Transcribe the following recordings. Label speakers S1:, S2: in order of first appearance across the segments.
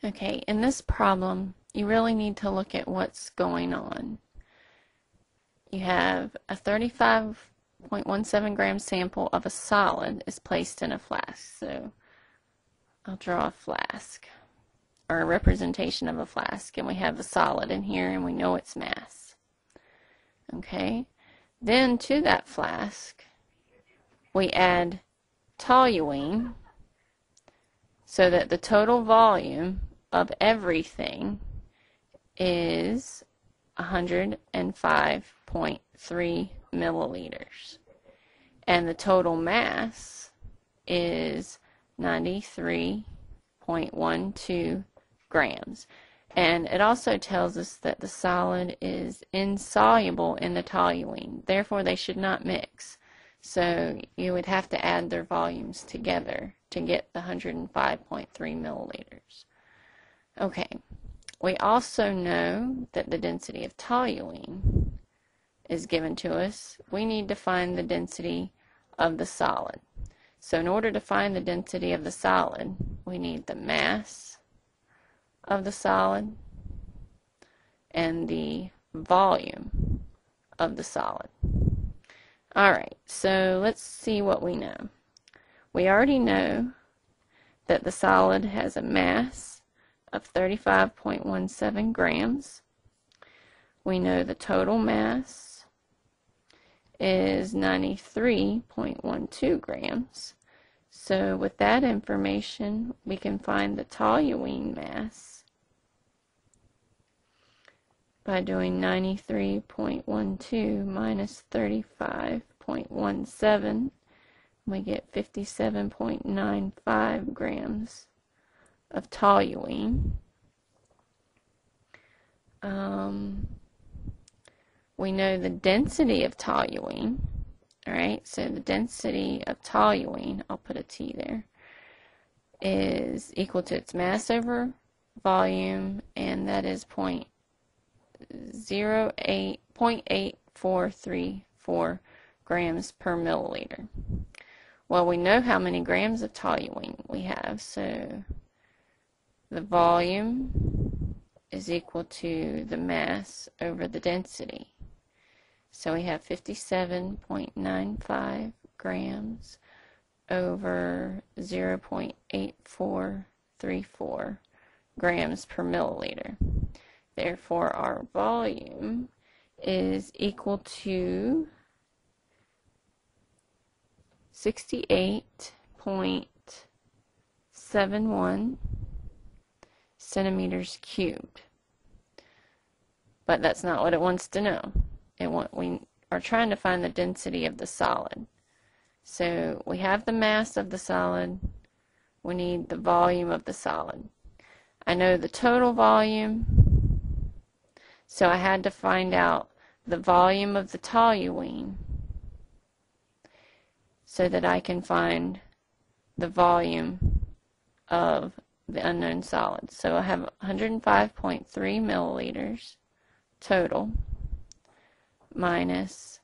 S1: Okay, in this problem, you really need to look at what's going on. You have a 35.17 gram sample of a solid is placed in a flask. So I'll draw a flask, or a representation of a flask, and we have a solid in here, and we know its mass. Okay, then to that flask, we add toluene so that the total volume of everything is 105.3 milliliters. And the total mass is 93.12 grams. And it also tells us that the solid is insoluble in the toluene. Therefore, they should not mix. So you would have to add their volumes together to get the 105.3 milliliters. Okay, we also know that the density of toluene is given to us. We need to find the density of the solid. So in order to find the density of the solid, we need the mass of the solid and the volume of the solid. Alright, so let's see what we know. We already know that the solid has a mass of 35.17 grams. We know the total mass is 93.12 grams. So with that information, we can find the toluene mass by doing 93.12 minus 35.17. We get 57.95 grams of toluene. We know the density of toluene. Alright, so the density of toluene, I'll put a T there, is equal to its mass over volume, and that is 0.8434 grams per milliliter. Well, we know how many grams of toluene we have, so the volume is equal to the mass over the density. So we have 57.95 grams over 0.8434 grams per milliliter. Therefore, our volume is equal to 68.71 centimeters cubed. But that's not what it wants to know. We are trying to find the density of the solid. So we have the mass of the solid. We need the volume of the solid. I know the total volume, so I had to find out the volume of the toluene so that I can find the volume of the unknown solid. So I have 105.3 milliliters total minus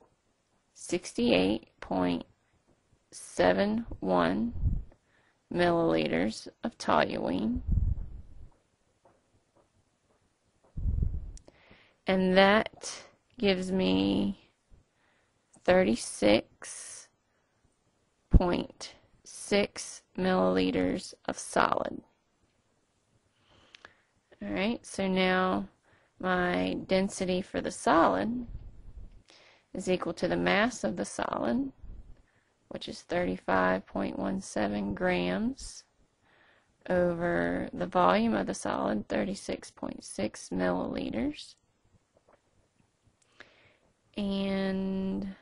S1: 68.71 milliliters of toluene. And that gives me 36.6 milliliters of solid. Alright, so now my density for the solid is equal to the mass of the solid, which is 35.17 grams, over the volume of the solid, 36.6 milliliters. And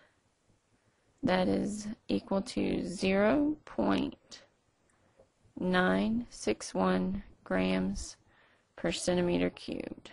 S1: that is equal to 0.961 grams per centimeter cubed.